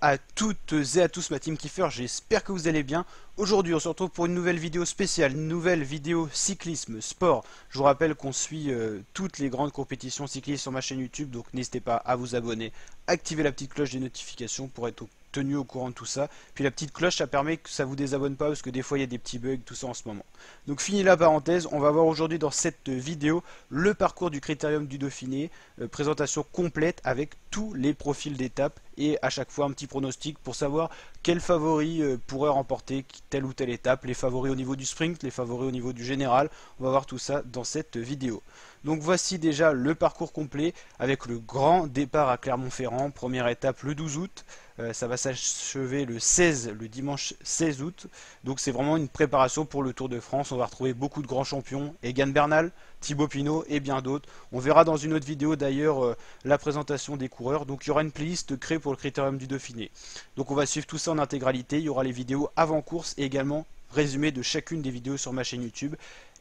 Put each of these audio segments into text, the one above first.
à toutes et à tous ma team kiffer, j'espère que vous allez bien. Aujourd'hui on se retrouve pour une nouvelle vidéo spéciale, une nouvelle vidéo cyclisme, sport. Je vous rappelle qu'on suit toutes les grandes compétitions cyclistes sur ma chaîne YouTube, donc n'hésitez pas à vous abonner, activer la petite cloche des notifications pour être tenu au courant de tout ça. Puis la petite cloche, ça permet que ça vous désabonne pas parce que des fois il y a des petits bugs, tout ça en ce moment. Donc fini la parenthèse, on va voir aujourd'hui dans cette vidéo le parcours du Critérium du Dauphiné, présentation complète avec tous les profils d'étapes et à chaque fois un petit pronostic pour savoir quel favori pourrait remporter telle ou telle étape, les favoris au niveau du sprint, les favoris au niveau du général. On va voir tout ça dans cette vidéo. Donc voici déjà le parcours complet avec le grand départ à Clermont-Ferrand, première étape le 12 août. Ça va s'achever le dimanche 16 août. Donc c'est vraiment une préparation pour le Tour de France. On va retrouver beaucoup de grands champions, Egan Bernal, Thibaut Pinot et bien d'autres. On verra dans une autre vidéo d'ailleurs la présentation des coureurs. Donc il y aura une playlist créée pour le Critérium du Dauphiné. Donc on va suivre tout ça en intégralité. Il y aura les vidéos avant course et également résumé de chacune des vidéos sur ma chaîne YouTube.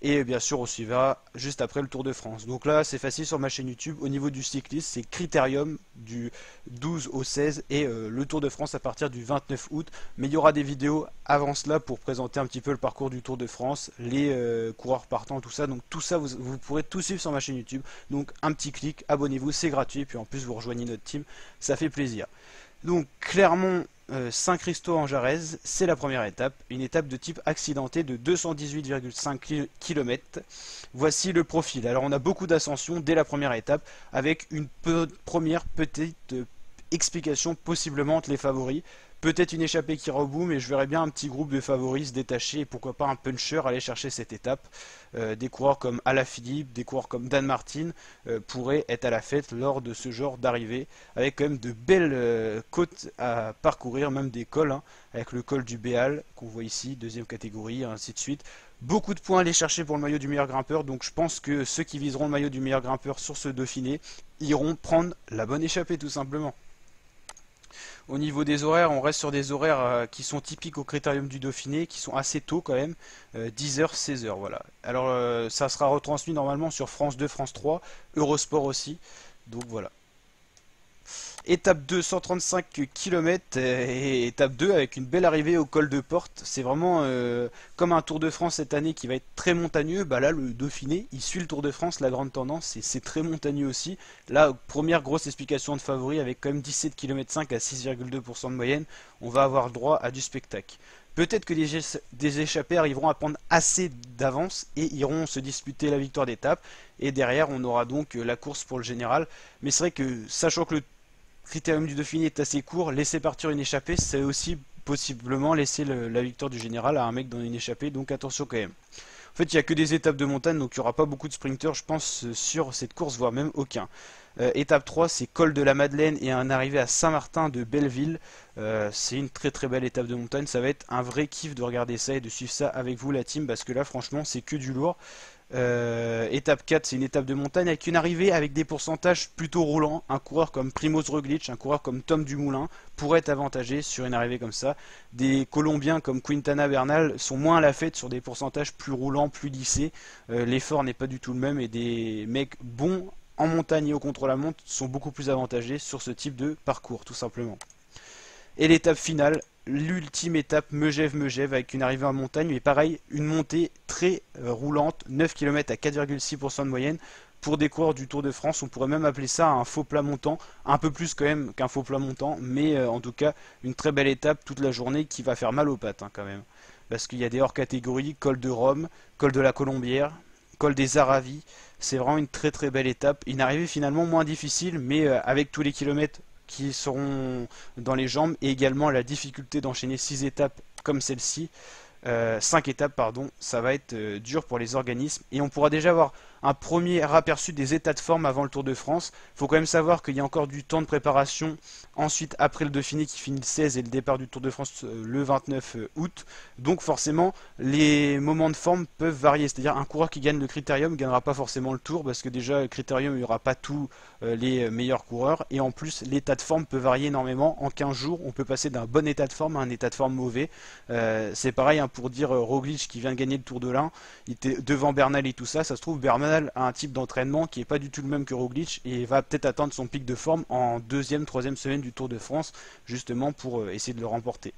Et bien sûr on suivra juste après le Tour de France. Donc là c'est facile sur ma chaîne YouTube. Au niveau du cyclisme c'est Critérium du 12 au 16 et le Tour de France à partir du 29 août. Mais il y aura des vidéos avant cela pour présenter un petit peu le parcours du Tour de France, les coureurs partants, tout ça. Donc tout ça vous pourrez tout suivre sur ma chaîne YouTube. Donc un petit clic, abonnez-vous, c'est gratuit. Et puis en plus vous rejoignez notre team, ça fait plaisir. Donc Clermont Saint-Christophe en Jarez, c'est la première étape, une étape de type accidenté de 218,5 km. Voici le profil. Alors on a beaucoup d'ascension dès la première étape avec une première petite explication possiblement entre les favoris. Peut-être une échappée qui rebout, mais je verrais bien un petit groupe de favoris se détacher et pourquoi pas un puncher aller chercher cette étape. Des coureurs comme Alaphilippe, des coureurs comme Dan Martin pourraient être à la fête lors de ce genre d'arrivée, avec quand même de belles côtes à parcourir, même des cols, hein, avec le col du Béal qu'on voit ici, deuxième catégorie, ainsi de suite. Beaucoup de points à aller chercher pour le maillot du meilleur grimpeur, donc je pense que ceux qui viseront le maillot du meilleur grimpeur sur ce Dauphiné iront prendre la bonne échappée tout simplement. Au niveau des horaires, on reste sur des horaires qui sont typiques au Critérium du Dauphiné, qui sont assez tôt quand même, 10h, 16h, voilà. Alors ça sera retransmis normalement sur France 2, France 3, Eurosport aussi, donc voilà. Étape 2, 135 km et étape 2 avec une belle arrivée au col de Porte. C'est vraiment comme un Tour de France cette année qui va être très montagneux. Bah là, le Dauphiné, il suit le Tour de France, la grande tendance, et c'est très montagneux aussi. Là, première grosse explication de favori avec quand même 17 km 5 à 6,2% de moyenne. On va avoir le droit à du spectacle. Peut-être que des échappés arriveront à prendre assez d'avance et iront se disputer la victoire d'étape. Et derrière, on aura donc la course pour le général. Mais c'est vrai que, sachant que le Critérium du Dauphiné est assez court, laisser partir une échappée, c'est aussi possiblement laisser la victoire du général à un mec dans une échappée, donc attention quand même. En fait, il n'y a que des étapes de montagne, donc il n'y aura pas beaucoup de sprinters, je pense, sur cette course, voire même aucun. Étape 3, c'est col de la Madeleine et un arrivée à Saint-Martin de Belleville. C'est une très très belle étape de montagne, ça va être un vrai kiff de regarder ça et de suivre ça avec vous la team, parce que là franchement c'est que du lourd. Étape 4, c'est une étape de montagne avec une arrivée avec des pourcentages plutôt roulants. Un coureur comme Primoz Roglic, un coureur comme Tom Dumoulin pourrait être avantagé sur une arrivée comme ça. Des Colombiens comme Quintana Bernal sont moins à la fête sur des pourcentages plus roulants, plus lissés. L'effort n'est pas du tout le même et des mecs bons en montagne et au contre-la-montre sont beaucoup plus avantagés sur ce type de parcours tout simplement. Et l'étape finale, l'ultime étape Megève-Megève avec une arrivée en montagne, mais pareil, une montée très roulante, 9 km à 4,6% de moyenne. Pour des coureurs du Tour de France, on pourrait même appeler ça un faux plat montant, un peu plus quand même qu'un faux plat montant, mais en tout cas une très belle étape toute la journée qui va faire mal aux pattes hein, quand même. Parce qu'il y a des hors catégories, col de Rome, col de la Colombière, col des Aravis, c'est vraiment une très très belle étape. Une arrivée finalement moins difficile, mais avec tous les kilomètres qui seront dans les jambes et également la difficulté d'enchaîner 6 étapes comme celle-ci, 5 étapes pardon, ça va être dur pour les organismes et on pourra déjà avoir un premier aperçu des états de forme avant le Tour de France. Il faut quand même savoir qu'il y a encore du temps de préparation ensuite après le Dauphiné qui finit le 16 et le départ du Tour de France le 29 août. Donc forcément les moments de forme peuvent varier, c'est-à-dire un coureur qui gagne le Critérium ne gagnera pas forcément le Tour parce que déjà le Critérium il n'y aura pas tous les meilleurs coureurs et en plus l'état de forme peut varier énormément. En 15 jours on peut passer d'un bon état de forme à un état de forme mauvais. C'est pareil hein, pour dire Roglic qui vient de gagner le Tour de l'Ain, il était devant Bernal et tout ça, ça se trouve Bernal Bernal a un type d'entraînement qui est pas du tout le même que Roglic et va peut-être atteindre son pic de forme en deuxième, troisième semaine du Tour de France, justement pour essayer de le remporter.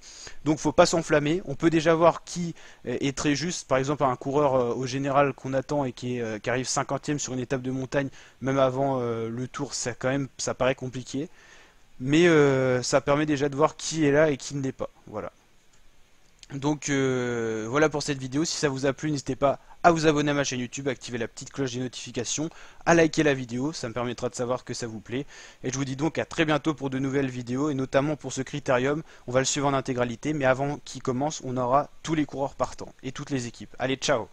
Donc faut pas s'enflammer, on peut déjà voir qui est très juste, par exemple un coureur au général qu'on attend et qui arrive 50e sur une étape de montagne, même avant le Tour, ça quand même, ça paraît compliqué, mais ça permet déjà de voir qui est là et qui ne l'est pas, voilà. Donc voilà pour cette vidéo, si ça vous a plu, n'hésitez pas à vous abonner à ma chaîne YouTube, à activer la petite cloche des notifications, à liker la vidéo, ça me permettra de savoir que ça vous plaît. Et je vous dis donc à très bientôt pour de nouvelles vidéos, et notamment pour ce critérium, on va le suivre en intégralité, mais avant qu'il commence, on aura tous les coureurs partants, et toutes les équipes. Allez, ciao!